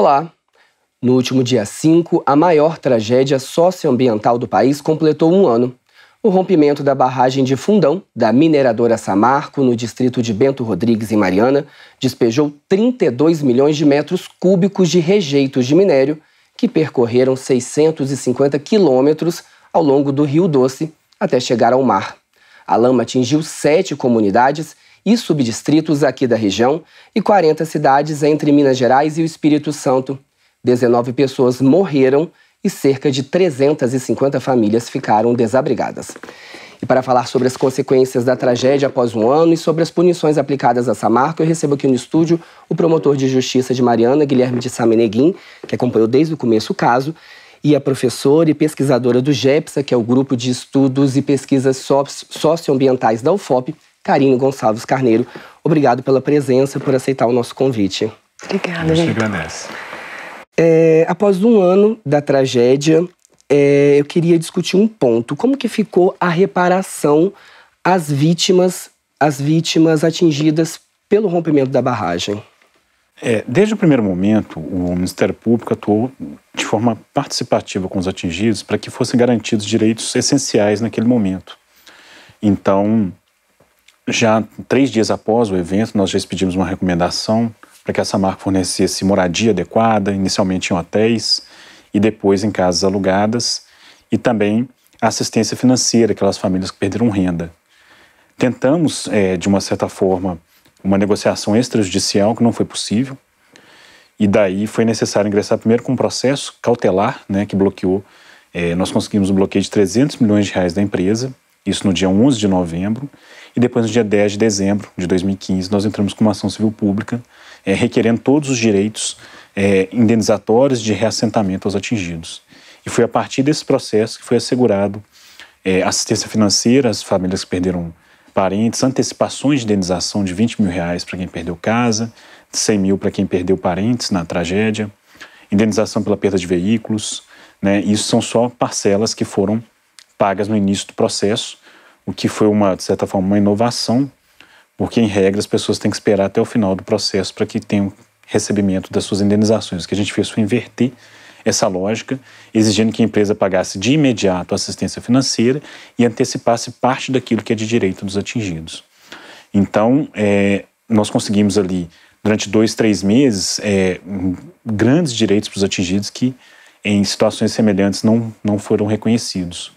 Olá! No último dia 5, a maior tragédia socioambiental do país completou um ano. O rompimento da barragem de Fundão, da mineradora Samarco, no distrito de Bento Rodrigues, em Mariana, despejou 32 milhões de metros cúbicos de rejeitos de minério que percorreram 650 quilômetros ao longo do Rio Doce até chegar ao mar. A lama atingiu 7 comunidades e subdistritos aqui da região e 40 cidades entre Minas Gerais e o Espírito Santo. 19 pessoas morreram e cerca de 350 famílias ficaram desabrigadas. E para falar sobre as consequências da tragédia após um ano e sobre as punições aplicadas a Samarco, eu recebo aqui no estúdio o promotor de justiça de Mariana, Guilherme de Sá Meneguin, que acompanhou desde o começo o caso, e a professora e pesquisadora do GEPSA, que é o Grupo de Estudos e Pesquisas Socioambientais da UFOP, Karine Gonçalves Carneiro. Obrigado pela presença, por aceitar o nosso convite. Obrigada, gente. Eu agradece. Após um ano da tragédia, eu queria discutir um ponto. Como que ficou a reparação às vítimas atingidas pelo rompimento da barragem? Desde o primeiro momento, o Ministério Público atuou de forma participativa com os atingidos para que fossem garantidos direitos essenciais naquele momento. Então, já 3 dias após o evento, nós já expedimos uma recomendação para que a Samarco fornecesse moradia adequada, inicialmente em hotéis e depois em casas alugadas, e também assistência financeira àquelas famílias que perderam renda. Tentamos, de uma certa forma, uma negociação extrajudicial que não foi possível, e daí foi necessário ingressar primeiro com um processo cautelar, que bloqueou. Nós conseguimos um bloqueio de 300 milhões de reais da empresa, isso no dia 11 de novembro, e depois no dia 10 de dezembro de 2015 nós entramos com uma ação civil pública requerendo todos os direitos indenizatórios de reassentamento aos atingidos. E foi a partir desse processo que foi assegurado assistência financeira às famílias que perderam parentes, antecipações de indenização de 20 mil reais para quem perdeu casa, 100 mil para quem perdeu parentes na tragédia, indenização pela perda de veículos, Isso são só parcelas que foram pagas no início do processo, o que foi, de certa forma, uma inovação, porque, em regra, as pessoas têm que esperar até o final do processo para que tenham recebimento das suas indenizações. O que a gente fez foi inverter essa lógica, exigindo que a empresa pagasse de imediato a assistência financeira e antecipasse parte daquilo que é de direito dos atingidos. Então, nós conseguimos ali, durante 2, 3 meses, grandes direitos para os atingidos que, em situações semelhantes, não foram reconhecidos.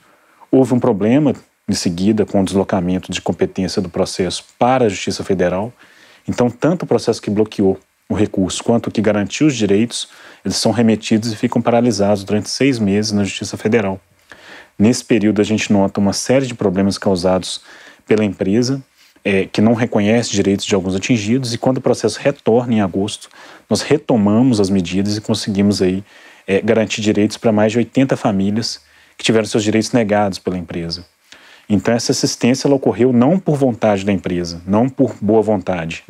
Houve um problema, em seguida, com o deslocamento de competência do processo para a Justiça Federal. Então, tanto o processo que bloqueou o recurso quanto o que garantiu os direitos, eles são remetidos e ficam paralisados durante 6 meses na Justiça Federal. Nesse período, a gente nota uma série de problemas causados pela empresa, que não reconhece direitos de alguns atingidos, e quando o processo retorna em agosto, nós retomamos as medidas e conseguimos aí garantir direitos para mais de 80 famílias que tiveram seus direitos negados pela empresa. Então, essa assistência ela ocorreu não por vontade da empresa, não por boa vontade,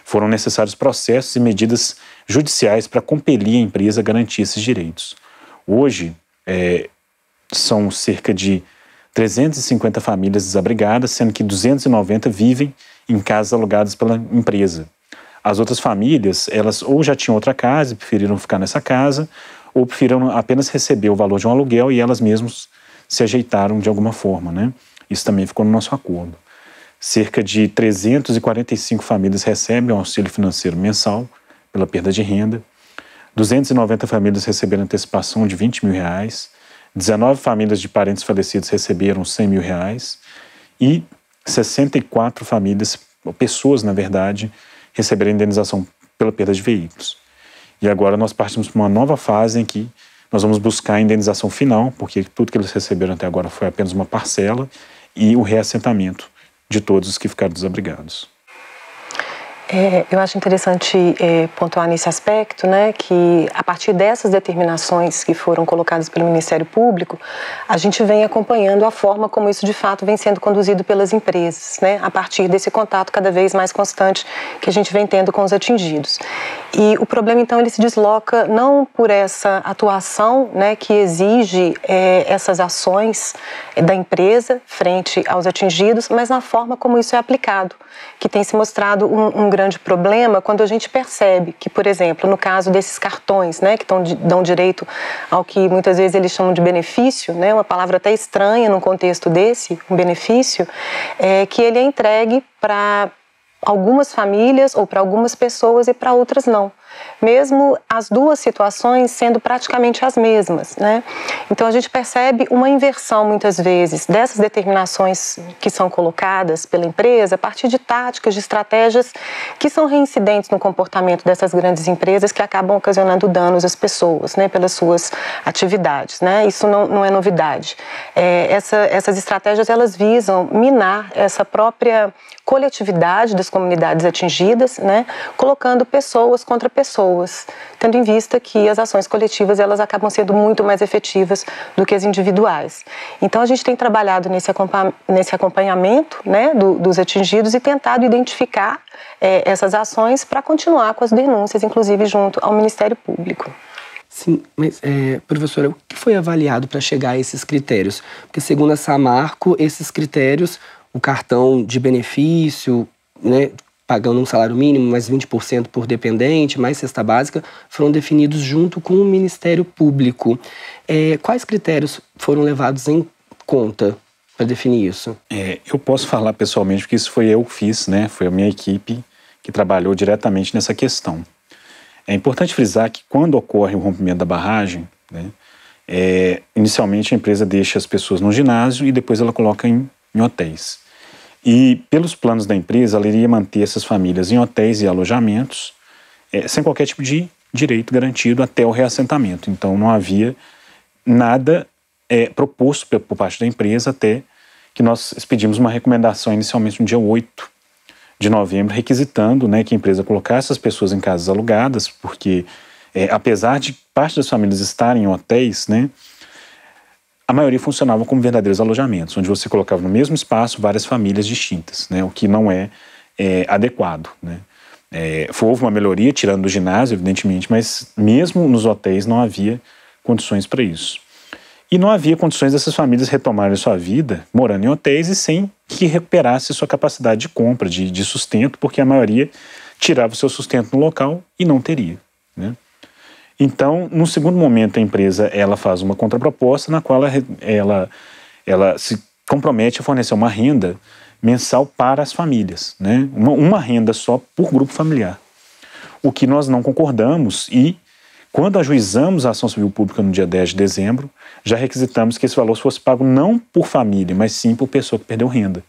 Foram necessários processos e medidas judiciais para compelir a empresa a garantir esses direitos. Hoje, são cerca de 350 famílias desabrigadas, sendo que 290 vivem em casas alugadas pela empresa. As outras famílias, elas ou já tinham outra casa e preferiram ficar nessa casa, ou preferiram apenas receber o valor de um aluguel e elas mesmas se ajeitaram de alguma forma, Isso também ficou no nosso acordo. Cerca de 345 famílias recebem um auxílio financeiro mensal pela perda de renda, 290 famílias receberam antecipação de 20 mil reais, 19 famílias de parentes falecidos receberam 100 mil reais e 64 pessoas, na verdade, receberam indenização pela perda de veículos. E agora nós partimos para uma nova fase em que nós vamos buscar a indenização final, porque tudo que eles receberam até agora foi apenas uma parcela, e o reassentamento de todos os que ficaram desabrigados. Eu acho interessante pontuar nesse aspecto, que a partir dessas determinações que foram colocadas pelo Ministério Público, a gente vem acompanhando a forma como isso de fato vem sendo conduzido pelas empresas, a partir desse contato cada vez mais constante que a gente vem tendo com os atingidos. E o problema, então, ele se desloca não por essa atuação, né, que exige essas ações da empresa frente aos atingidos, mas na forma como isso é aplicado, que tem se mostrado um grande problema quando a gente percebe que, por exemplo, no caso desses cartões, né, que dão direito ao que muitas vezes eles chamam de benefício, né, uma palavra até estranha num contexto desse, um benefício, que ele é entregue para algumas famílias ou para algumas pessoas e para outras não. Mesmo as duas situações sendo praticamente as mesmas, né? Então a gente percebe uma inversão muitas vezes dessas determinações que são colocadas pela empresa a partir de táticas, de estratégias que são reincidentes no comportamento dessas grandes empresas que acabam ocasionando danos às pessoas, né, pelas suas atividades, né? Isso não é novidade. Essas estratégias elas visam minar essa própria coletividade das comunidades atingidas, né, colocando pessoas contra pessoas, tendo em vista que as ações coletivas elas acabam sendo muito mais efetivas do que as individuais. Então a gente tem trabalhado nesse acompanhamento, né, dos atingidos e tentado identificar essas ações para continuar com as denúncias, inclusive junto ao Ministério Público. Sim, mas, professora, o que foi avaliado para chegar a esses critérios? Porque, segundo a Samarco, esses critérios, o cartão de benefício, né, pagando um salário mínimo, mais 20% por dependente, mais cesta básica, foram definidos junto com o Ministério Público. Quais critérios foram levados em conta para definir isso? Eu posso falar pessoalmente, porque isso foi eu que fiz, né? Foi a minha equipe que trabalhou diretamente nessa questão. É importante frisar que quando ocorre o rompimento da barragem, né, inicialmente a empresa deixa as pessoas no ginásio e depois ela coloca em hotéis. E pelos planos da empresa, ela iria manter essas famílias em hotéis e alojamentos sem qualquer tipo de direito garantido até o reassentamento. Então não havia nada proposto por parte da empresa até que nós expedimos uma recomendação inicialmente no dia 8 de novembro, requisitando, né, que a empresa colocasse as pessoas em casas alugadas, porque apesar de parte das famílias estarem em hotéis, né, a maioria funcionava como verdadeiros alojamentos, onde você colocava no mesmo espaço várias famílias distintas, né, o que não é adequado, né. Houve uma melhoria, tirando do ginásio, evidentemente, mas mesmo nos hotéis não havia condições para isso. E não havia condições dessas famílias retomarem sua vida morando em hotéis e sem que recuperasse sua capacidade de compra, de sustento, porque a maioria tirava o seu sustento no local e não teria, né. Então, no segundo momento, a empresa ela faz uma contraproposta na qual ela se compromete a fornecer uma renda mensal para as famílias, né? Uma renda só por grupo familiar. O que nós não concordamos e, quando ajuizamos a ação civil pública no dia 10 de dezembro, já requisitamos que esse valor fosse pago não por família, mas sim por pessoa que perdeu renda.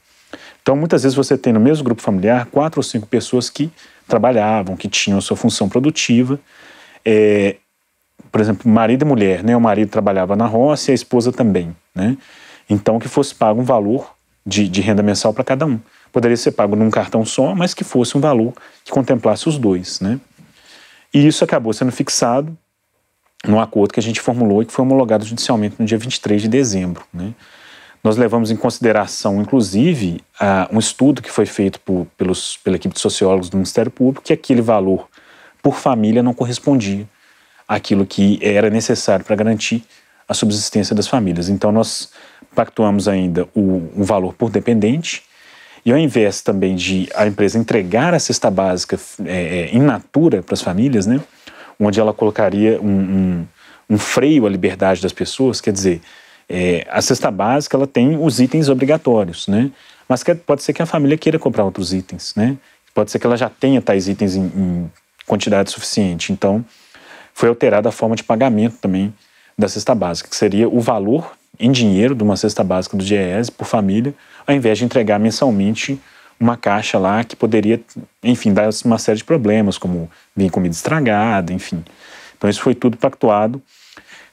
Então, muitas vezes você tem no mesmo grupo familiar 4 ou 5 pessoas que trabalhavam, que tinham sua função produtiva. Por exemplo, marido e mulher, né? O marido trabalhava na roça e a esposa também, né? Então, que fosse pago um valor de renda mensal para cada um. Poderia ser pago num cartão só, mas que fosse um valor que contemplasse os dois, né? E isso acabou sendo fixado num acordo que a gente formulou e que foi homologado judicialmente no dia 23 de dezembro, né? Nós levamos em consideração, inclusive, um estudo que foi feito pela equipe de sociólogos do Ministério Público, que aquele valor por família não correspondia àquilo que era necessário para garantir a subsistência das famílias. Então, nós pactuamos ainda um valor por dependente e, ao invés também de a empresa entregar a cesta básica in natura para as famílias, né, onde ela colocaria um freio à liberdade das pessoas, quer dizer, a cesta básica ela tem os itens obrigatórios, né, mas pode ser que a família queira comprar outros itens, né, pode ser que ela já tenha tais itens em quantidade suficiente. Então, foi alterada a forma de pagamento também da cesta básica, que seria o valor em dinheiro de uma cesta básica do DIEESE por família, ao invés de entregar mensalmente uma caixa lá que poderia, enfim, dar uma série de problemas, como vir comida estragada, enfim. Então isso foi tudo pactuado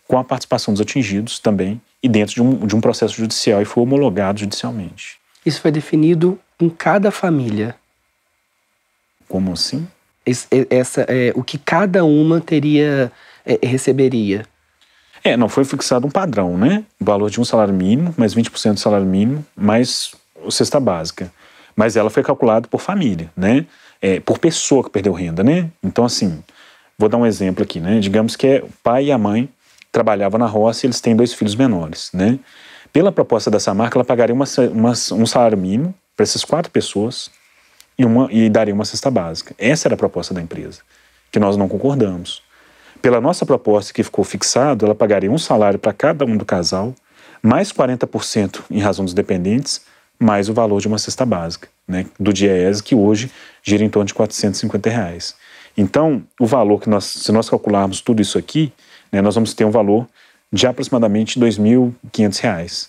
com a participação dos atingidos também e dentro de um processo judicial e foi homologado judicialmente. Isso foi definido em cada família? Como assim? O que cada uma receberia? Não foi fixado um padrão, né? O valor de um salário mínimo, mais 20% do salário mínimo, mais a cesta básica. Mas ela foi calculada por família, né? Por pessoa que perdeu renda, né? Então, assim, Vou dar um exemplo aqui, né? Digamos que o pai e a mãe trabalhavam na roça e eles têm 2 filhos menores, né? Pela proposta dessa marca, ela pagaria um salário mínimo para essas 4 pessoas e daria uma cesta básica. Essa era a proposta da empresa, que nós não concordamos. Pela nossa proposta, que ficou fixado, ela pagaria um salário para cada um do casal, mais 40% em razão dos dependentes, mais o valor de uma cesta básica, né, do DIEESE, que hoje gira em torno de R$450. Então, o valor que se nós calcularmos tudo isso aqui, né, nós vamos ter um valor de aproximadamente R$2.500.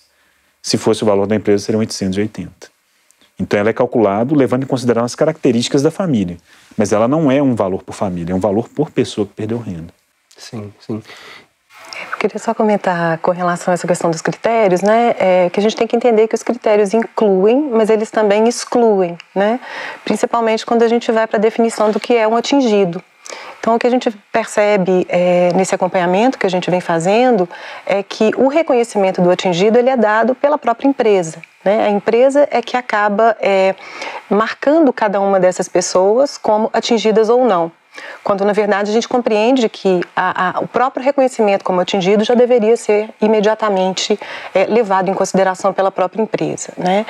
Se fosse o valor da empresa, seriam 880. Então, ela é calculado levando em consideração as características da família, mas ela não é um valor por família, é um valor por pessoa que perdeu renda. Sim, sim. Eu queria só comentar com relação a essa questão dos critérios, né? Que a gente tem que entender que os critérios incluem, mas eles também excluem, né? Principalmente quando a gente vai para a definição do que é um atingido. Então, o que a gente percebe nesse acompanhamento que a gente vem fazendo é que o reconhecimento do atingido ele é dado pela própria empresa, né? A empresa é que acaba marcando cada uma dessas pessoas como atingidas ou não. Quando, na verdade, a gente compreende que o próprio reconhecimento como atingido já deveria ser imediatamente levado em consideração pela própria empresa, né?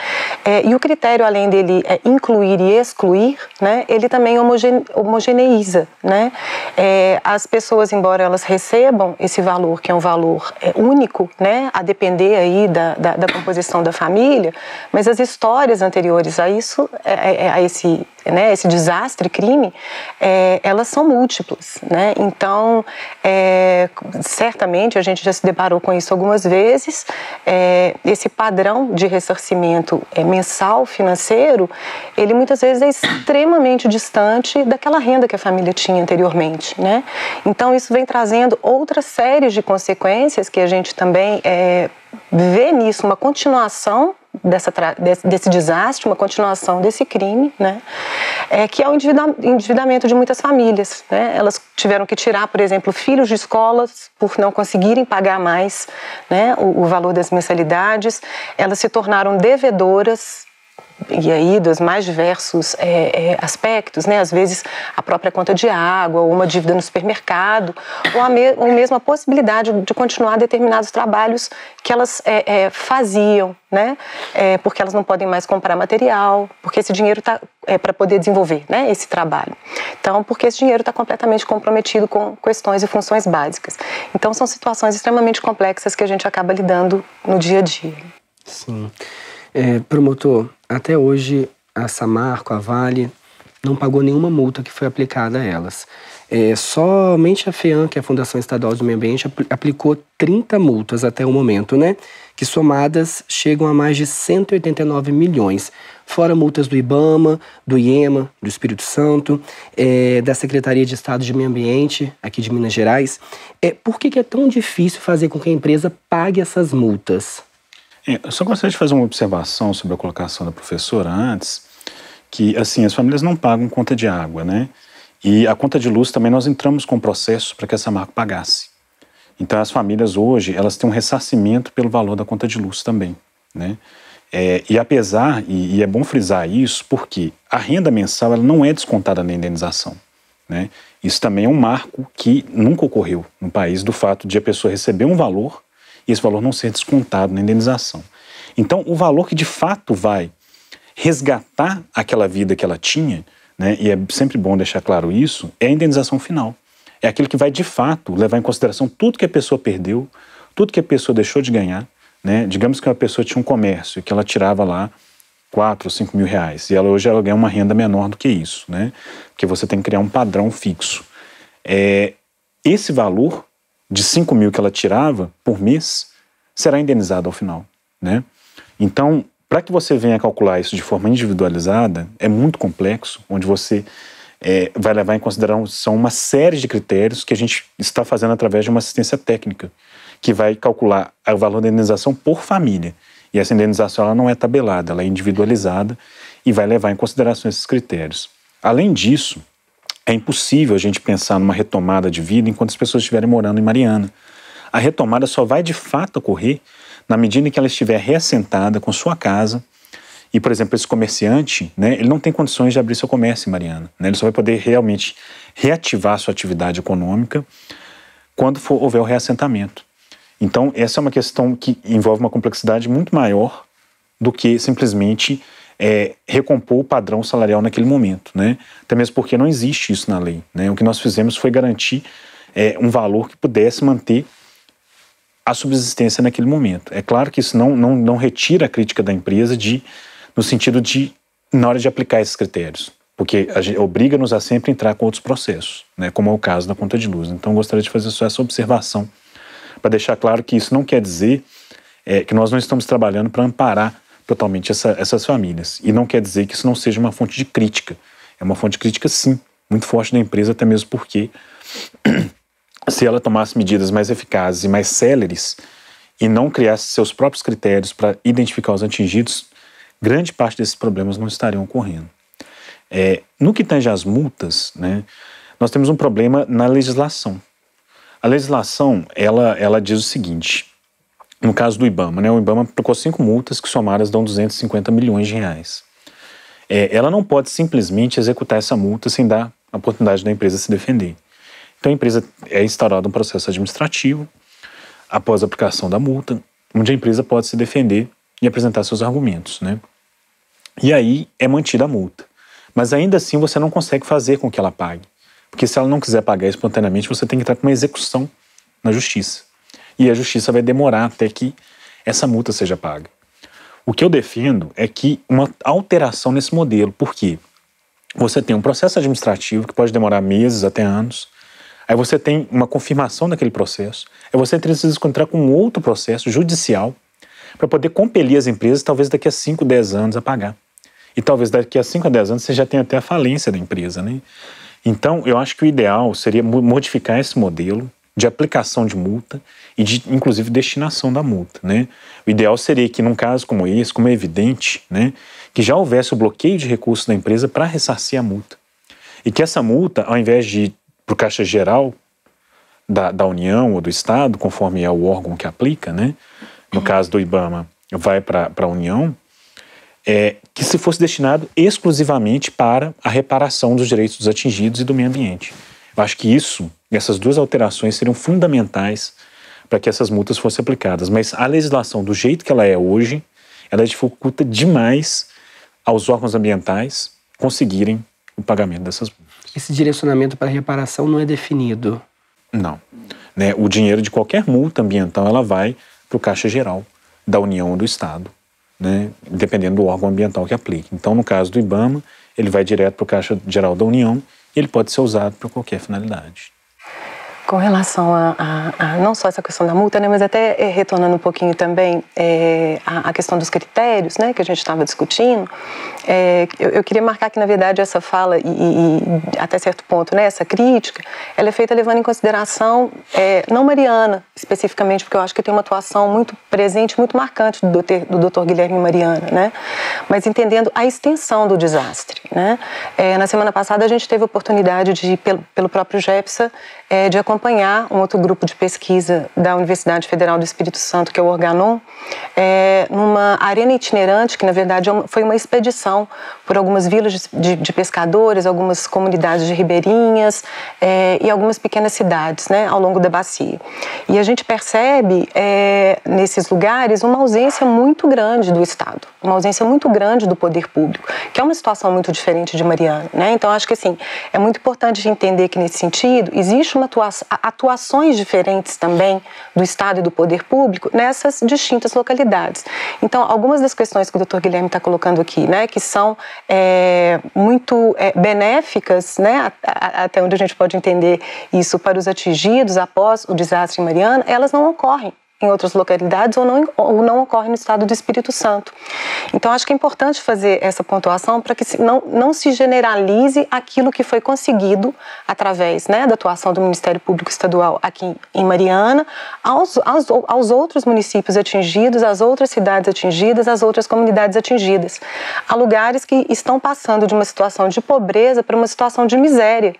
E o critério, além dele incluir e excluir, né, ele também homogeneiza, né? As pessoas, embora elas recebam esse valor, que é um valor único, né, a depender aí da composição da família, mas as histórias anteriores a isso, esse desastre, crime, elas são múltiplas, né? Então, certamente a gente já se deparou com isso algumas vezes. Esse padrão de ressarcimento mensal financeiro, ele muitas vezes é extremamente distante daquela renda que a família tinha anteriormente, né? Então, isso vem trazendo outras séries de consequências que a gente também vê nisso uma continuação desse desastre, uma continuação desse crime, né? Que é o endividamento de muitas famílias, né? Elas tiveram que tirar, por exemplo, filhos de escolas por não conseguirem pagar mais, né, o valor das mensalidades. Elas se tornaram devedoras, e aí dos mais diversos aspectos, né? Às vezes a própria conta de água, ou uma dívida no supermercado, ou mesmo a possibilidade de continuar determinados trabalhos que elas faziam, né? Porque elas não podem mais comprar material, porque esse dinheiro está para poder desenvolver, né, esse trabalho. Então, porque esse dinheiro está completamente comprometido com questões e funções básicas. Então, são situações extremamente complexas que a gente acaba lidando no dia a dia. Sim. Promotor, até hoje a Samarco, a Vale, não pagou nenhuma multa que foi aplicada a elas. Somente a FEAM, que é a Fundação Estadual do Meio Ambiente, aplicou 30 multas até o momento, né? Que somadas chegam a mais de 189 milhões. Fora multas do IBAMA, do IEMA, do Espírito Santo, da Secretaria de Estado de Meio Ambiente, aqui de Minas Gerais. Por que é tão difícil fazer com que a empresa pague essas multas? Eu só gostaria de fazer uma observação sobre a colocação da professora antes, que, assim, as famílias não pagam conta de água, né? E a conta de luz também nós entramos com processo para que a Samarco pagasse. Então, as famílias hoje, elas têm um ressarcimento pelo valor da conta de luz também, né? E apesar, e é bom frisar isso, porque a renda mensal ela não é descontada na indenização, né? Isso também é um marco que nunca ocorreu no país, do fato de a pessoa receber um valor e esse valor não ser descontado na indenização. Então, o valor que de fato vai resgatar aquela vida que ela tinha, né, e é sempre bom deixar claro isso, é a indenização final. É aquilo que vai de fato levar em consideração tudo que a pessoa perdeu, tudo que a pessoa deixou de ganhar, né? Digamos que uma pessoa tinha um comércio que ela tirava lá 4 ou 5 mil reais, e hoje ela ganha uma renda menor do que isso, né? Porque você tem que criar um padrão fixo. Esse valor de 5 mil que ela tirava por mês será indenizado ao final, né? Então, para que você venha calcular isso de forma individualizada, é muito complexo, onde você vai levar em consideração uma série de critérios que a gente está fazendo através de uma assistência técnica, que vai calcular o valor da indenização por família. E essa indenização ela não é tabelada, ela é individualizada e vai levar em consideração esses critérios. Além disso, é impossível a gente pensar numa retomada de vida enquanto as pessoas estiverem morando em Mariana. A retomada só vai de fato ocorrer na medida em que ela estiver reassentada com sua casa E, por exemplo, esse comerciante, né, ele não tem condições de abrir seu comércio em Mariana, né? Ele só vai poder realmente reativar sua atividade econômica quando houver o reassentamento. Então, essa é uma questão que envolve uma complexidade muito maior do que simplesmente recompor o padrão salarial naquele momento, né? Até mesmo porque não existe isso na lei, né? O que nós fizemos foi garantir um valor que pudesse manter a subsistência naquele momento. É claro que isso não retira a crítica da empresa no sentido de, na hora de aplicar esses critérios, porque obriga-nos a sempre entrar com outros processos, né? Como é o caso da conta de luz. Então, eu gostaria de fazer só essa observação, para deixar claro que isso não quer dizer que nós não estamos trabalhando para amparar totalmente essas famílias. E não quer dizer que isso não seja uma fonte de crítica. É uma fonte de crítica, sim, muito forte da empresa, até mesmo porque se ela tomasse medidas mais eficazes e mais céleres e não criasse seus próprios critérios para identificar os atingidos, grande parte desses problemas não estariam ocorrendo. No que tange às multas, né, nós temos um problema na legislação. A legislação, ela diz o seguinte, no caso do IBAMA, né, o IBAMA aplicou 5 multas que somadas dão 250 milhões de reais. Ela não pode simplesmente executar essa multa sem dar a oportunidade da empresa se defender. Então a empresa é instaurada um processo administrativo após a aplicação da multa, onde a empresa pode se defender e apresentar seus argumentos, né? E aí é mantida a multa. Mas ainda assim você não consegue fazer com que ela pague. Porque se ela não quiser pagar espontaneamente, você tem que entrar com uma execução na justiça. E a justiça vai demorar até que essa multa seja paga. O que eu defendo é que uma alteração nesse modelo. Por quê? Você tem um processo administrativo que pode demorar meses até anos. Aí você tem uma confirmação daquele processo. Aí você precisa encontrar com um outro processo judicial para poder compelir as empresas, talvez daqui a 5, 10 anos a pagar. E talvez daqui a 5 a 10 anos você já tenha até a falência da empresa, né? Então, eu acho que o ideal seria modificar esse modelo de aplicação de multa e de, inclusive, destinação da multa, né? O ideal seria que, num caso como esse, como é evidente, né, que já houvesse o bloqueio de recursos da empresa para ressarcir a multa. E que essa multa, ao invés de ir para o Caixa Geral da União ou do Estado, conforme é o órgão que aplica, né? No caso do IBAMA, vai para a União, que se fosse destinado exclusivamente para a reparação dos direitos dos atingidos e do meio ambiente. Eu acho que essas duas alterações seriam fundamentais para que essas multas fossem aplicadas. Mas a legislação, do jeito que ela é hoje, ela dificulta demais aos órgãos ambientais conseguirem o pagamento dessas multas. Esse direcionamento para reparação não é definido? Não. Né? O dinheiro de qualquer multa ambiental, ela vai para o Caixa Geral da União ou do Estado, né? Dependendo do órgão ambiental que aplique. Então, no caso do IBAMA, ele vai direto para o Caixa Geral da União e ele pode ser usado para qualquer finalidade. Com relação a não só essa questão da multa, né, mas até retornando um pouquinho também a questão dos critérios, né, que a gente estava discutindo, eu queria marcar que, na verdade, essa fala e até certo ponto, né, essa crítica, ela é feita levando em consideração, não Mariana, especificamente, porque eu acho que tem uma atuação muito presente, muito marcante do Dr. Guilherme Mariana, né, mas entendendo a extensão do desastre, né. Na semana passada a gente teve a oportunidade de, pelo próprio GEPSA, de acompanhar um outro grupo de pesquisa da Universidade Federal do Espírito Santo, que é o Organon, numa arena itinerante, que na verdade foi uma expedição por algumas vilas de pescadores, algumas comunidades de ribeirinhas e algumas pequenas cidades, né, ao longo da bacia. E a gente percebe nesses lugares uma ausência muito grande do Estado, uma ausência muito grande do poder público, que é uma situação muito diferente de Mariana, né? Então acho que assim, é muito importante entender que nesse sentido existe atuações diferentes também do Estado e do poder público nessas distintas localidades. Então, algumas das questões que o Dr. Guilherme está colocando aqui, né, que são muito benéficas, né, até onde a gente pode entender isso para os atingidos após o desastre em Mariana, elas não ocorrem em outras localidades ou não ocorre no estado do Espírito Santo. Então, acho que é importante fazer essa pontuação para que não se generalize aquilo que foi conseguido através, né, da atuação do Ministério Público Estadual aqui em Mariana, aos outros municípios atingidos, às outras cidades atingidas, às outras comunidades atingidas. Há lugares que estão passando de uma situação de pobreza para uma situação de miséria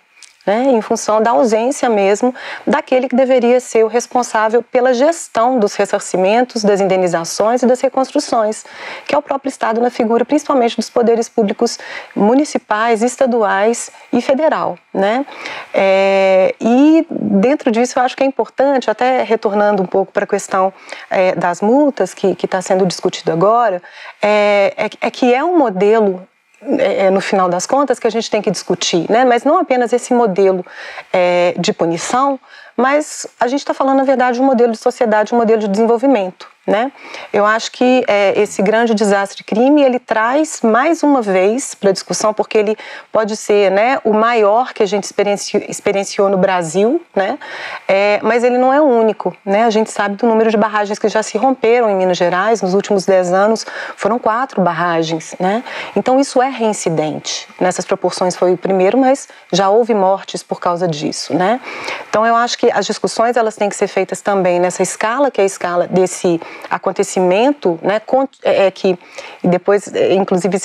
né, em função da ausência mesmo daquele que deveria ser o responsável pela gestão dos ressarcimentos, das indenizações e das reconstruções, que é o próprio Estado na figura principalmente dos poderes públicos municipais, estaduais e federal, né? E dentro disso eu acho que é importante, até retornando um pouco para a questão das multas que está sendo discutido agora, que é um modelo no final das contas, que a gente tem que discutir, né? Mas não apenas esse modelo de punição, mas a gente está falando, na verdade, de um modelo de sociedade, um modelo de desenvolvimento, né? Eu acho que esse grande desastre crime, ele traz mais uma vez para a discussão, porque ele pode ser, né, o maior que a gente experienciou no Brasil, né? Mas ele não é o único, né? A gente sabe do número de barragens que já se romperam em Minas Gerais, nos últimos 10 anos foram 4 barragens, né? Então isso é reincidente, nessas proporções foi o primeiro, mas já houve mortes por causa disso, né? Então eu acho que as discussões, elas têm que ser feitas também nessa escala, que é a escala desse acontecimento, né, que depois, inclusive,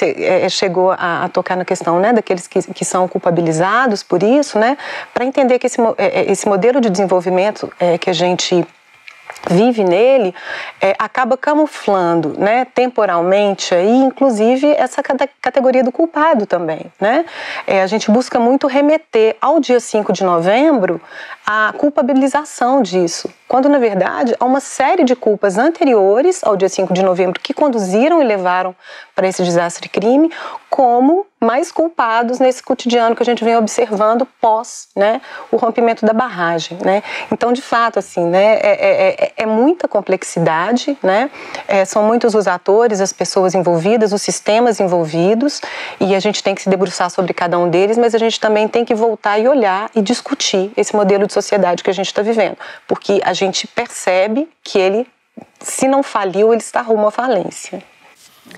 chegou a tocar na questão, né, daqueles que são culpabilizados por isso, né, para entender que esse modelo de desenvolvimento que a gente vive nele, acaba camuflando, né, temporalmente, aí, inclusive, essa categoria do culpado também, né? A gente busca muito remeter ao dia 5 de novembro a culpabilização disso, quando, na verdade, há uma série de culpas anteriores ao dia 5 de novembro que conduziram e levaram para esse desastre crime, como mais culpados nesse cotidiano que a gente vem observando pós, né, o rompimento da barragem, né? Então, de fato, assim, né, é muita complexidade, né? São muitos os atores, as pessoas envolvidas, os sistemas envolvidos, e a gente tem que se debruçar sobre cada um deles, mas a gente também tem que voltar e olhar e discutir esse modelo de sociedade que a gente está vivendo, porque a gente percebe que ele, se não faliu, ele está rumo à falência.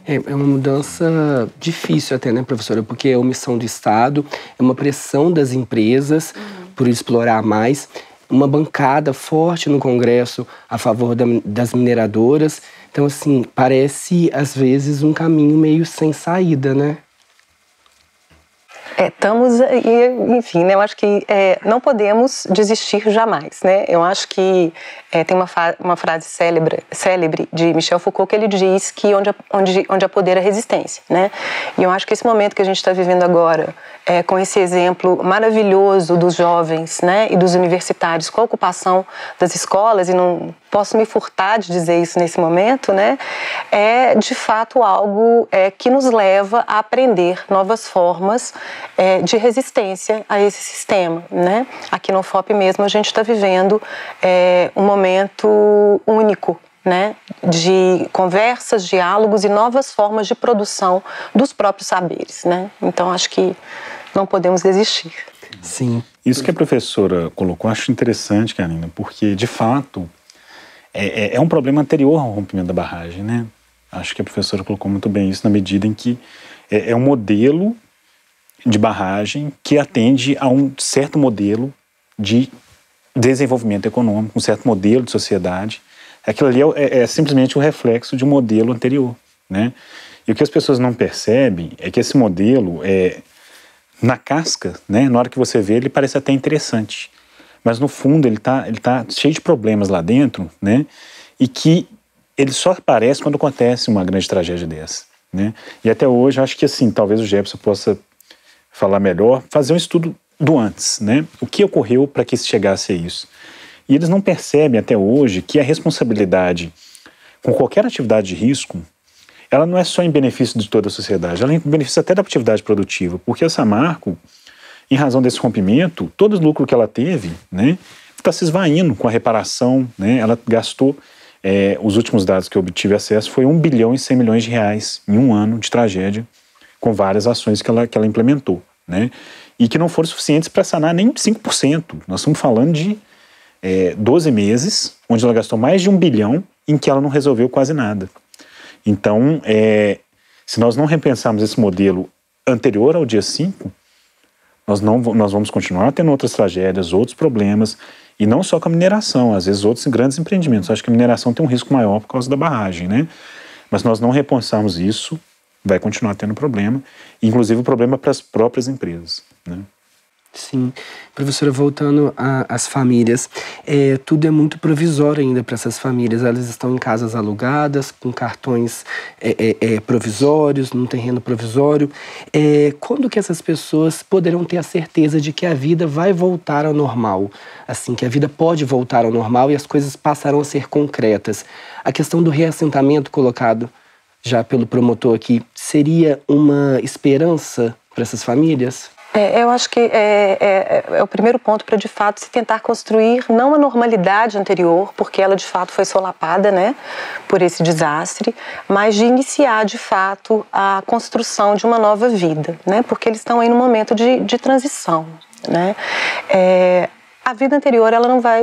É uma mudança difícil até, né, professora? Porque é omissão do Estado, é uma pressão das empresas por explorar mais, uma bancada forte no Congresso a favor das mineradoras. Então, assim, parece, às vezes, um caminho meio sem saída, né? Estamos, enfim, né, eu acho que não podemos desistir jamais, né? Eu acho que tem uma frase célebre de Michel Foucault que ele diz que onde há poder há resistência, né? E eu acho que esse momento que a gente está vivendo agora, com esse exemplo maravilhoso dos jovens, né, e dos universitários com a ocupação das escolas, e não posso me furtar de dizer isso nesse momento, né, é de fato algo que nos leva a aprender novas formas de resistência a esse sistema, né? Aqui no UFOP mesmo a gente está vivendo um momento único, né, de conversas, diálogos e novas formas de produção dos próprios saberes, né? Então acho que não podemos desistir. Sim. Isso que a professora colocou, acho interessante, Karina, porque de fato é um problema anterior ao rompimento da barragem, né? Acho que a professora colocou muito bem isso na medida em que é um modelo de barragem que atende a um certo modelo de desenvolvimento econômico, um certo modelo de sociedade. Aquilo ali é simplesmente o reflexo de um modelo anterior, né? E o que as pessoas não percebem é que esse modelo, na casca, né, na hora que você vê, ele parece até interessante. Mas no fundo ele tá cheio de problemas lá dentro, né? E que ele só aparece quando acontece uma grande tragédia dessa, né? E até hoje, eu acho que assim, talvez o Jefferson possa falar melhor, fazer um estudo do antes, né? O que ocorreu para que se chegasse a isso. E eles não percebem até hoje que a responsabilidade com qualquer atividade de risco, ela não é só em benefício de toda a sociedade, ela é em benefício até da atividade produtiva, porque a Samarco, em razão desse rompimento, todo o lucro que ela teve, né, está se esvaindo com a reparação, né? Ela gastou, os últimos dados que eu obtive acesso, foi 1 bilhão e 100 milhões de reais em um ano de tragédia, com várias ações que ela implementou, né? E que não foram suficientes para sanar nem 5%. Nós estamos falando de 12 meses, onde ela gastou mais de 1 bilhão, em que ela não resolveu quase nada. Então, se nós não repensarmos esse modelo anterior ao dia 5, nós vamos continuar tendo outras tragédias, outros problemas, e não só com a mineração, às vezes outros grandes empreendimentos. Acho que a mineração tem um risco maior por causa da barragem, né? Mas nós não repensarmos isso, vai continuar tendo problema, inclusive o problema para as próprias empresas, né? Sim. Professora, voltando às famílias, tudo é muito provisório ainda para essas famílias. Elas estão em casas alugadas, com cartões provisórios, num terreno provisório. Quando que essas pessoas poderão ter a certeza de que a vida vai voltar ao normal? Assim, que a vida pode voltar ao normal e as coisas passarão a ser concretas. A questão do reassentamento colocado já pelo promotor aqui, seria uma esperança para essas famílias? Eu acho que é o primeiro ponto para, de fato, se tentar construir não a normalidade anterior, porque ela, de fato, foi solapada, né, por esse desastre, mas de iniciar, de fato, a construção de uma nova vida, né, porque eles estão aí num momento de transição, né. A vida anterior, ela não vai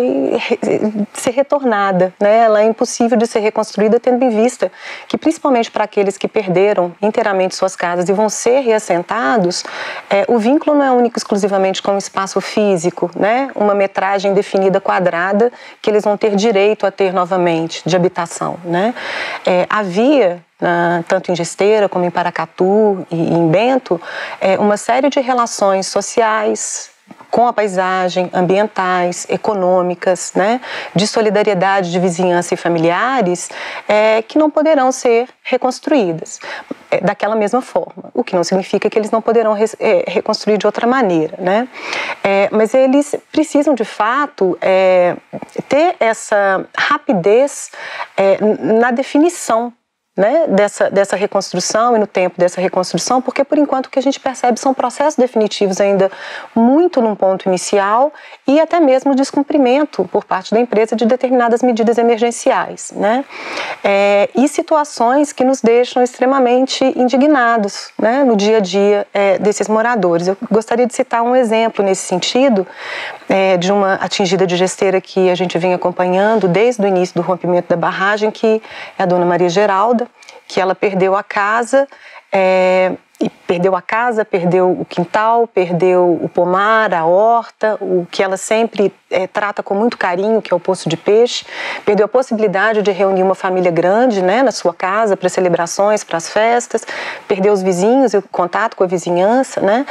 ser retornada, né? Ela é impossível de ser reconstruída, tendo em vista que, principalmente para aqueles que perderam inteiramente suas casas e vão ser reassentados, o vínculo não é único exclusivamente com o espaço físico, né? Uma metragem definida quadrada que eles vão ter direito a ter novamente, de habitação, né? Havia, tanto em Gesteira como em Paracatu e em Bento, uma série de relações sociais, com a paisagem, ambientais, econômicas, né, de solidariedade de vizinhança e familiares, que não poderão ser reconstruídas daquela mesma forma, o que não significa que eles não poderão reconstruir de outra maneira, né? Mas eles precisam, de fato, ter essa rapidez na definição, né, dessa reconstrução e no tempo dessa reconstrução, porque por enquanto o que a gente percebe são processos definitivos ainda muito num ponto inicial e até mesmo descumprimento por parte da empresa de determinadas medidas emergenciais, né, e situações que nos deixam extremamente indignados, né, no dia a dia desses moradores. Eu gostaria de citar um exemplo nesse sentido, de uma atingida de Gesteira que a gente vem acompanhando desde o início do rompimento da barragem, que é a dona Maria Geralda, que ela perdeu a casa, perdeu o quintal, perdeu o pomar, a horta, o que ela sempre trata com muito carinho, que é o poço de peixe, perdeu a possibilidade de reunir uma família grande, né, na sua casa, para celebrações, para as festas, perdeu os vizinhos e o contato com a vizinhança, né?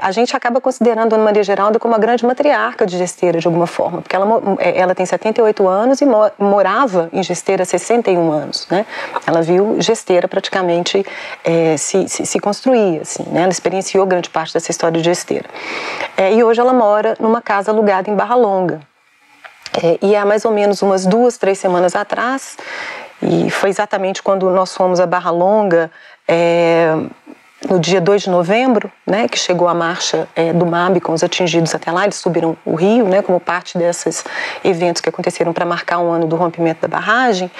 A gente acaba considerando a Dona Maria Geralda como uma grande matriarca de Gesteira, de alguma forma, porque ela tem 78 anos e morava em Gesteira há 61 anos, né? Ela viu Gesteira praticamente se construir, assim, né? Ela experienciou grande parte dessa história de Gesteira. E hoje ela mora numa casa alugada em Barra Longa. E há mais ou menos umas 2, 3 semanas atrás, e foi exatamente quando nós fomos a Barra Longa, no dia 2 de novembro, né, que chegou a marcha do MAB com os atingidos até lá. Eles subiram o rio, né, como parte desses eventos que aconteceram para marcar um ano do rompimento da barragem,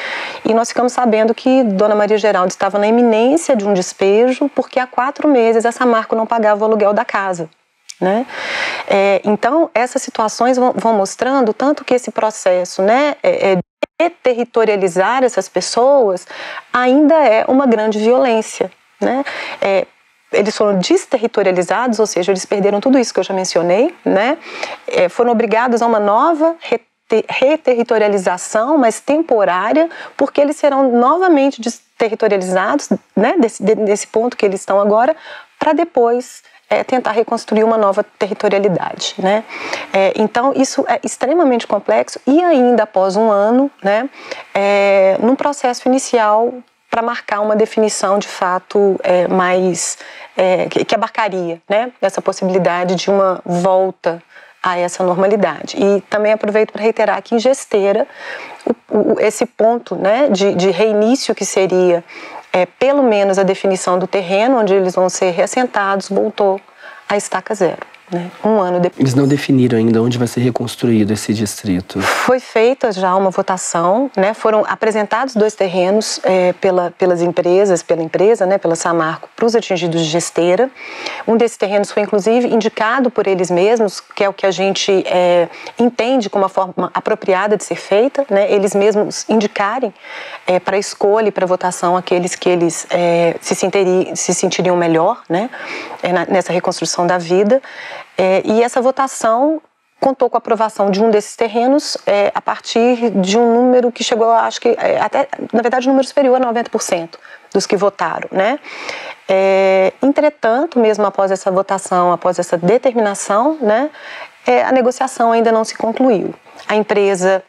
e nós ficamos sabendo que Dona Maria Geralda estava na iminência de um despejo, porque há 4 meses a Samarco não pagava o aluguel da casa, né? Então, essas situações vão mostrando tanto que esse processo, né, de territorializar essas pessoas ainda é uma grande violência, né? Eles foram desterritorializados, ou seja, eles perderam tudo isso que eu já mencionei, né? Foram obrigados a uma nova reterritorialização, mas temporária, porque eles serão novamente desterritorializados, né, desse ponto que eles estão agora, para depois tentar reconstruir uma nova territorialidade, né? Então, isso é extremamente complexo e ainda após um ano, né, num processo inicial para marcar uma definição de fato que abarcaria, né, essa possibilidade de uma volta a essa normalidade. E também aproveito para reiterar que em Gesteira, esse ponto, né, de reinício que seria pelo menos a definição do terreno onde eles vão ser reassentados, voltou à estaca zero, né? Um ano depois. Eles não definiram ainda onde vai ser reconstruído esse distrito? Foi feita já uma votação, né? Foram apresentados 2 terrenos pela empresa, né? Pela Samarco, para os atingidos de Gesteira. Um desses terrenos foi inclusive indicado por eles mesmos, que é o que a gente entende como a forma apropriada de ser feita, né? Eles mesmos indicarem para escolha e para votação aqueles que eles se sentiriam melhor, né? Nessa reconstrução da vida. E essa votação contou com a aprovação de um desses terrenos a partir de um número que chegou, acho que, até, na verdade, um número superior a 90% dos que votaram, né? Entretanto, mesmo após essa votação, após essa determinação, né, a negociação ainda não se concluiu. A empresa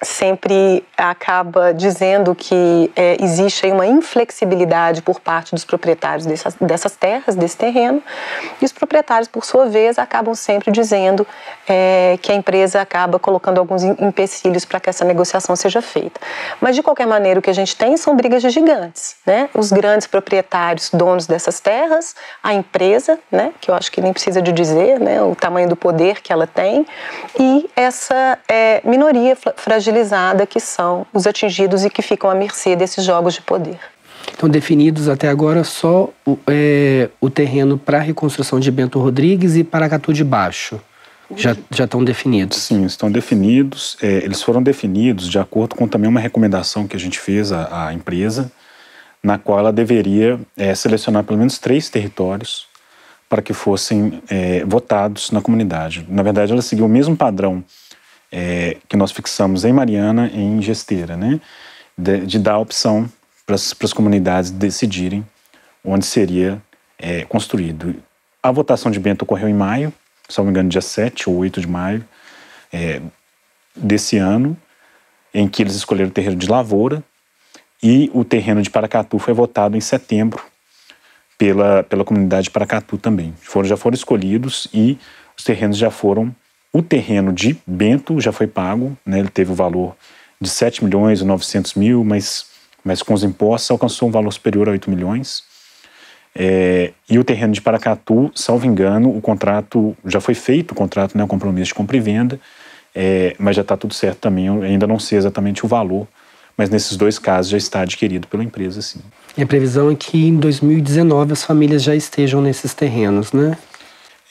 sempre acaba dizendo que existe aí uma inflexibilidade por parte dos proprietários dessas terras, desse terreno, e os proprietários, por sua vez, acabam sempre dizendo que a empresa acaba colocando alguns empecilhos para que essa negociação seja feita. Mas, de qualquer maneira, o que a gente tem são brigas de gigantes, né? Os grandes proprietários, donos dessas terras, a empresa, né? Que eu acho que nem precisa de dizer, né? O tamanho do poder que ela tem, e essa minoria fragilizada que são os atingidos e que ficam à mercê desses jogos de poder. Então, definidos até agora só o terreno para a reconstrução de Bento Rodrigues e Paracatu de Baixo. Já estão definidos? Sim, estão definidos. Eles foram definidos de acordo com também uma recomendação que a gente fez à empresa, na qual ela deveria selecionar pelo menos 3 territórios para que fossem votados na comunidade. Na verdade, ela seguiu o mesmo padrão que nós fixamos em Mariana e em Gesteira, né? De dar a opção para as comunidades decidirem onde seria construído. A votação de Bento ocorreu em maio, se não me engano, dia 7 ou 8 de maio desse ano, em que eles escolheram o terreno de Lavoura, e o terreno de Paracatu foi votado em setembro pela comunidade de Paracatu também. Já foram escolhidos e os terrenos já foram. O terreno de Bento já foi pago, né? Ele teve o valor de 7.900.000, mas com os impostos alcançou um valor superior a 8 milhões. E o terreno de Paracatu, salvo engano, o contrato já foi feito, o contrato, né, o compromisso de compra e venda, mas já está tudo certo também. Eu ainda não sei exatamente o valor, mas nesses 2 casos já está adquirido pela empresa, sim. E a previsão é que em 2019 as famílias já estejam nesses terrenos, né?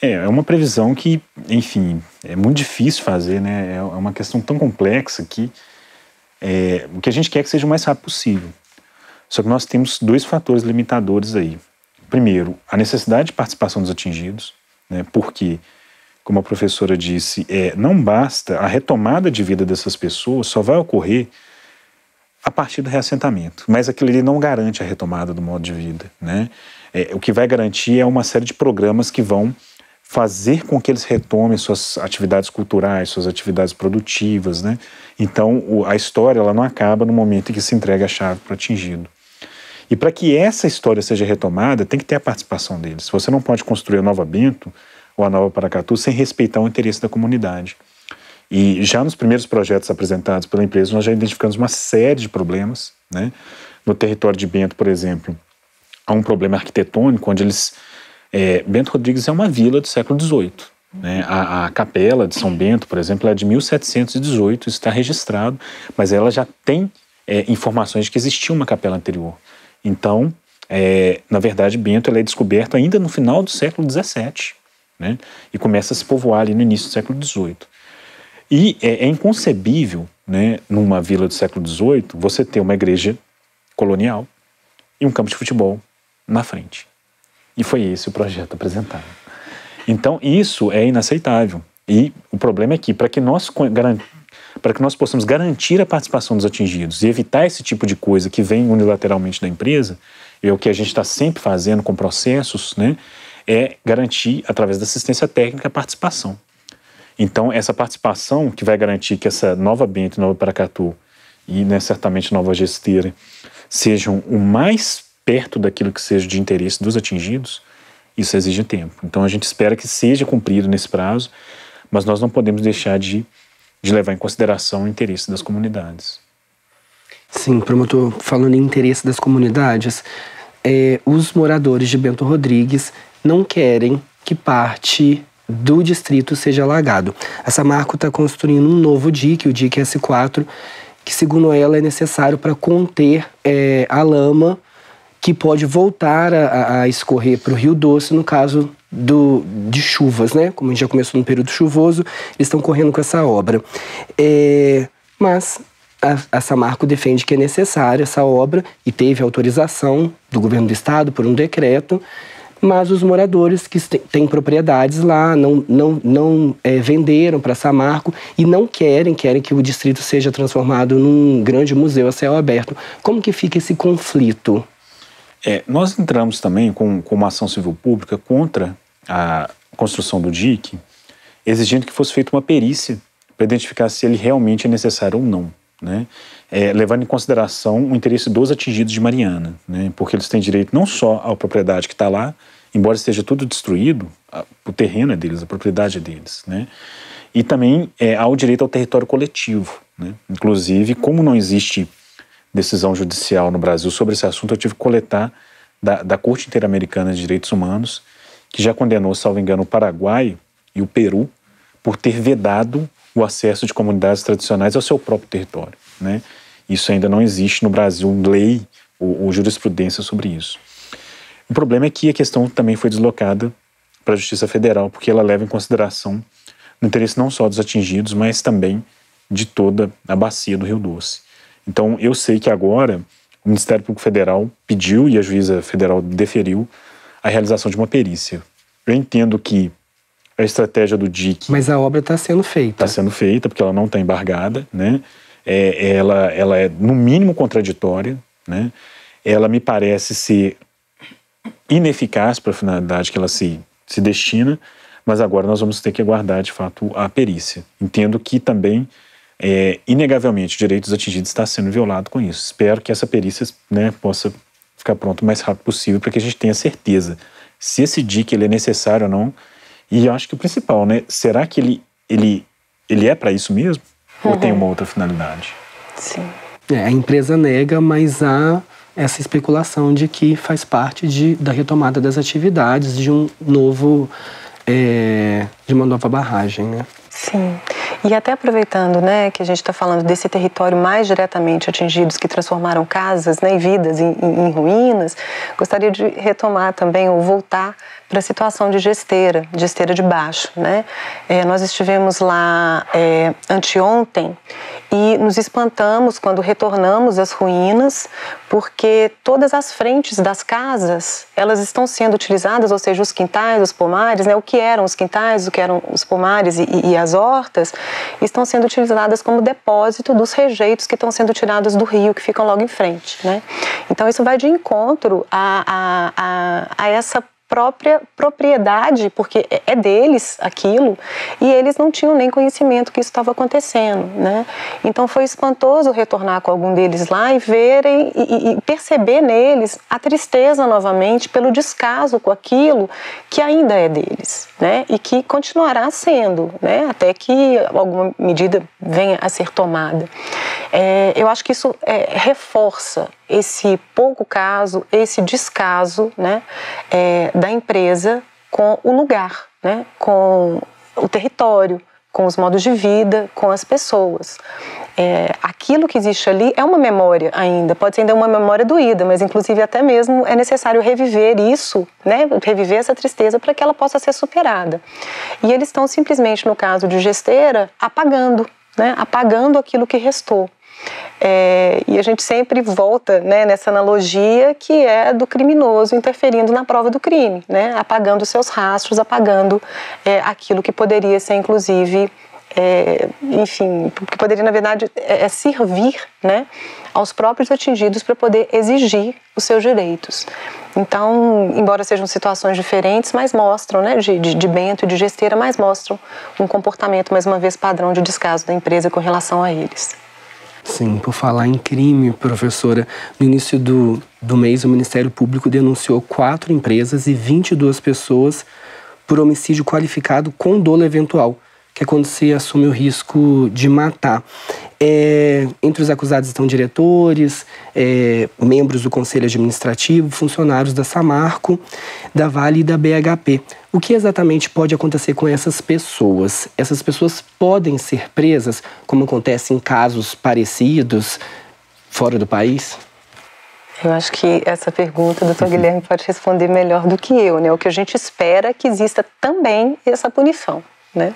É uma previsão que, enfim, é muito difícil fazer, né? É uma questão tão complexa que o que a gente quer é que seja o mais rápido possível. Só que nós temos 2 fatores limitadores aí. Primeiro, a necessidade de participação dos atingidos, né? Porque, como a professora disse, não basta, a retomada de vida dessas pessoas só vai ocorrer a partir do reassentamento. Mas aquilo ali não garante a retomada do modo de vida, né? O que vai garantir é uma série de programas que vão fazer com que eles retomem suas atividades culturais, suas atividades produtivas, né? Então, a história ela não acaba no momento em que se entrega a chave para o atingido. E para que essa história seja retomada, tem que ter a participação deles. Você não pode construir a Nova Bento ou a Nova Paracatu sem respeitar o interesse da comunidade. E já nos primeiros projetos apresentados pela empresa, nós já identificamos uma série de problemas, né? No território de Bento, por exemplo, há um problema arquitetônico, onde Bento Rodrigues é uma vila do século XVIII. Né? A capela de São Bento, por exemplo, é de 1718, está registrado, mas ela já tem informações de que existia uma capela anterior. Então, na verdade, Bento é descoberto ainda no final do século XVII, né? E começa a se povoar ali no início do século XVIII. E é inconcebível, né, numa vila do século XVIII, você ter uma igreja colonial e um campo de futebol na frente. E foi esse o projeto apresentado. Então, isso é inaceitável. E o problema é que, para que nós possamos garantir a participação dos atingidos e evitar esse tipo de coisa que vem unilateralmente da empresa, é o que a gente está sempre fazendo com processos, né, é garantir, através da assistência técnica, a participação. Então, essa participação que vai garantir que essa Nova Bento, Nova Paracatu e, né, certamente, Nova Gesteira sejam o mais perto daquilo que seja de interesse dos atingidos, isso exige tempo. Então a gente espera que seja cumprido nesse prazo, mas nós não podemos deixar de levar em consideração o interesse das comunidades. Sim, promotor, falando em interesse das comunidades, os moradores de Bento Rodrigues não querem que parte do distrito seja alagado. A Samarco está construindo um novo dique, o dique S4, que segundo ela é necessário para conter a lama que pode voltar a escorrer para o Rio Doce no caso de chuvas, né? Como a gente já começou no período chuvoso, eles estão correndo com essa obra. Mas a Samarco defende que é necessária essa obra e teve autorização do governo do estado por um decreto mas os moradores que têm propriedades lá não venderam para a Samarco e não querem que o distrito seja transformado num grande museu a céu aberto. Como que fica esse conflito? Nós entramos também com uma ação civil pública contra a construção do dique, exigindo que fosse feita uma perícia para identificar se ele realmente é necessário ou não, né? Levando em consideração o interesse dos atingidos de Mariana, né? Porque eles têm direito não só à propriedade que está lá, embora esteja tudo destruído, o terreno é deles, a propriedade é deles, né? E também ao direito ao território coletivo, né? Inclusive, como não existe decisão judicial no Brasil sobre esse assunto, eu tive que coletar da Corte Interamericana de Direitos Humanos, que já condenou, salvo engano, o Paraguai e o Peru por ter vedado o acesso de comunidades tradicionais ao seu próprio território, né? Isso ainda não existe no Brasil, lei ou jurisprudência sobre isso. O problema é que a questão também foi deslocada para a Justiça Federal, porque ela leva em consideração o interesse não só dos atingidos, mas também de toda a bacia do Rio Doce. Então, eu sei que agora o Ministério Público Federal pediu e a juíza federal deferiu a realização de uma perícia. Eu entendo que a estratégia do DIC... Mas a obra está sendo feita. Está sendo feita, porque ela não está embargada, né? Ela é, no mínimo, contraditória, né? Ela me parece ser ineficaz para a finalidade que ela se destina, mas agora nós vamos ter que aguardar, de fato, a perícia. Entendo que também, inegavelmente, o direito dos atingidos está sendo violado com isso. Espero que essa perícia, né, possa ficar pronta o mais rápido possível para que a gente tenha certeza se esse DIC ele é necessário ou não. E eu acho que o principal, né, será que ele é para isso mesmo? Ou tem uma outra finalidade? Sim. A empresa nega, mas há essa especulação de que faz parte da retomada das atividades de de uma nova barragem, né? Sim. E até aproveitando, né, que a gente está falando desse território mais diretamente atingidos que transformaram casas, né, e vidas em ruínas, gostaria de retomar também ou voltar para a situação de Gesteira de Baixo, né? Nós estivemos lá anteontem e nos espantamos quando retornamos às ruínas, porque todas as frentes das casas, elas estão sendo utilizadas, ou seja, os quintais, os pomares, né, o que eram os quintais, o que eram os pomares e as hortas, estão sendo utilizadas como depósito dos rejeitos que estão sendo tirados do rio, que ficam logo em frente, né? Então isso vai de encontro a essa própria propriedade, porque é deles aquilo, e eles não tinham nem conhecimento que isso estava acontecendo, né? Então foi espantoso retornar com algum deles lá e verem e perceber neles a tristeza novamente pelo descaso com aquilo que ainda é deles, né? E que continuará sendo, né? Até que alguma medida venha a ser tomada. Eu acho que isso reforça esse pouco caso, esse descaso, né, da empresa com o lugar, né, com o território, com os modos de vida, com as pessoas. Aquilo que existe ali é uma memória ainda, pode ser ainda uma memória doída, mas inclusive até mesmo é necessário reviver isso, né, reviver essa tristeza para que ela possa ser superada. E eles estão simplesmente, no caso de Gesteira, apagando, né, apagando aquilo que restou. E a gente sempre volta, né, nessa analogia que é do criminoso interferindo na prova do crime, né, apagando seus rastros, apagando aquilo que poderia ser, inclusive, enfim, que poderia, na verdade, servir, né, aos próprios atingidos para poder exigir os seus direitos. Então, embora sejam situações diferentes, mas mostram, né, de Bento e de Gesteira, mas mostram um comportamento, mais uma vez, padrão de descaso da empresa com relação a eles. Sim, por falar em crime, professora, no início do mês o Ministério Público denunciou 4 empresas e 22 pessoas por homicídio qualificado com dolo eventual, que é quando se assume o risco de matar. Entre os acusados estão diretores, membros do Conselho Administrativo, funcionários da Samarco, da Vale e da BHP. O que exatamente pode acontecer com essas pessoas? Essas pessoas podem ser presas, como acontece em casos parecidos fora do país? Eu acho que essa pergunta o Dr. Guilherme pode responder melhor do que eu, né? O que a gente espera é que exista também essa punição, né?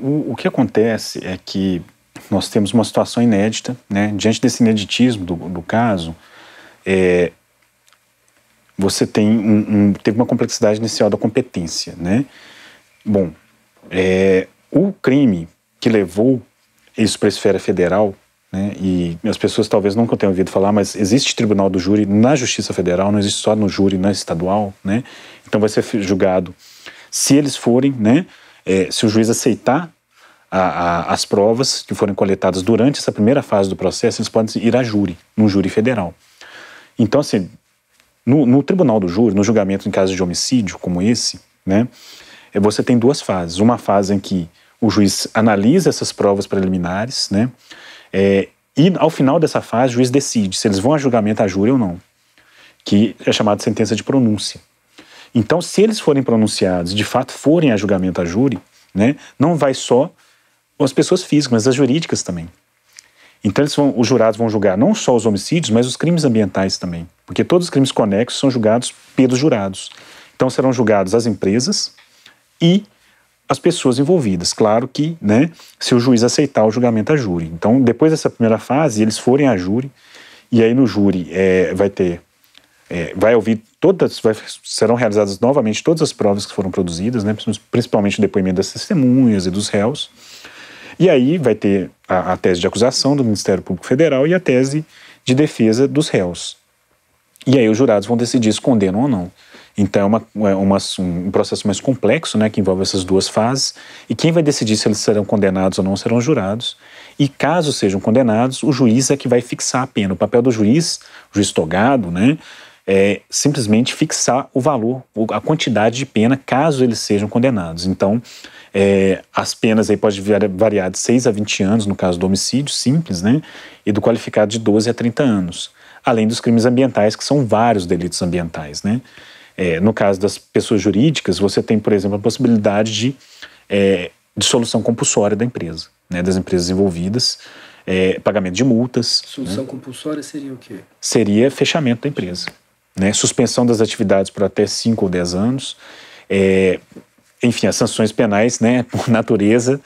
O que acontece é que nós temos uma situação inédita, né? Diante desse ineditismo do caso, você tem teve uma complexidade inicial da competência, né? Bom, o crime que levou isso para a esfera federal, né, e as pessoas talvez nunca tenham ouvido falar, mas existe tribunal do júri na Justiça Federal, não existe só no júri na estadual, né? Então vai ser julgado se eles forem, né, se o juiz aceitar as provas que forem coletadas durante essa primeira fase do processo, eles podem ir a júri, num júri federal. Então, assim, no tribunal do júri, no julgamento em caso de homicídio como esse, né, você tem duas fases. Uma fase em que o juiz analisa essas provas preliminares, né, e ao final dessa fase o juiz decide se eles vão a julgamento a júri ou não, que é chamada de sentença de pronúncia. Então, se eles forem pronunciados, de fato forem a julgamento a júri, né, não vai só as pessoas físicas, mas as jurídicas também. Então os jurados vão julgar não só os homicídios, mas os crimes ambientais também, porque todos os crimes conexos são julgados pelos jurados. Então serão julgados as empresas e as pessoas envolvidas. Claro que, né, se o juiz aceitar o julgamento a júri. Então, depois dessa primeira fase, eles forem a júri, e aí no júri vai ouvir serão realizadas novamente todas as provas que foram produzidas, né, principalmente o depoimento das testemunhas e dos réus. E aí vai ter a tese de acusação do Ministério Público Federal e a tese de defesa dos réus. E aí os jurados vão decidir se condenam ou não. Então é um processo mais complexo, né, que envolve essas duas fases, e quem vai decidir se eles serão condenados ou não serão os jurados. E caso sejam condenados, o juiz é que vai fixar a pena. O papel do juiz, o juiz togado, né, é simplesmente fixar o valor, a quantidade de pena, caso eles sejam condenados. Então, as penas aí podem variar de 6 a 20 anos, no caso do homicídio simples, né, e do qualificado de 12 a 30 anos. Além dos crimes ambientais, que são vários delitos ambientais, né. No caso das pessoas jurídicas, você tem, por exemplo, a possibilidade de dissolução compulsória da empresa, né, das empresas envolvidas, pagamento de multas. Dissolução compulsória seria o quê? Seria fechamento da empresa, né, suspensão das atividades por até 5 ou 10 anos. Enfim, as sanções penais, né, por natureza,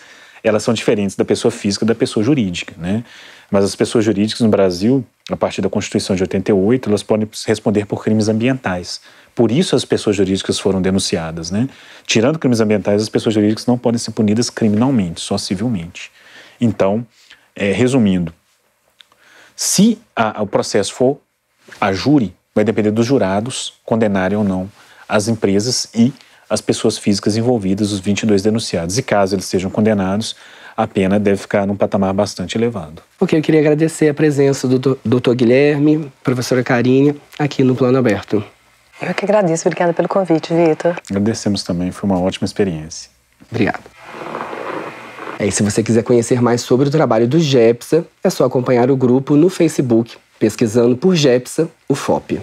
elas são diferentes da pessoa física e da pessoa jurídica, né? Mas as pessoas jurídicas no Brasil, a partir da Constituição de 88, elas podem responder por crimes ambientais. Por isso as pessoas jurídicas foram denunciadas, né? Tirando crimes ambientais, as pessoas jurídicas não podem ser punidas criminalmente, só civilmente. Então, resumindo, se o processo for a júri, vai depender dos jurados condenarem ou não as empresas e as pessoas físicas envolvidas, os 22 denunciados. E caso eles sejam condenados, a pena deve ficar num patamar bastante elevado. Ok, eu queria agradecer a presença do Dr. Guilherme, professora Karine, aqui no Plano Aberto. Eu que agradeço, obrigada pelo convite, Vitor. Agradecemos também, foi uma ótima experiência. Obrigado. E se você quiser conhecer mais sobre o trabalho do GEPSA, é só acompanhar o grupo no Facebook, pesquisando por GEPSA, o FOP.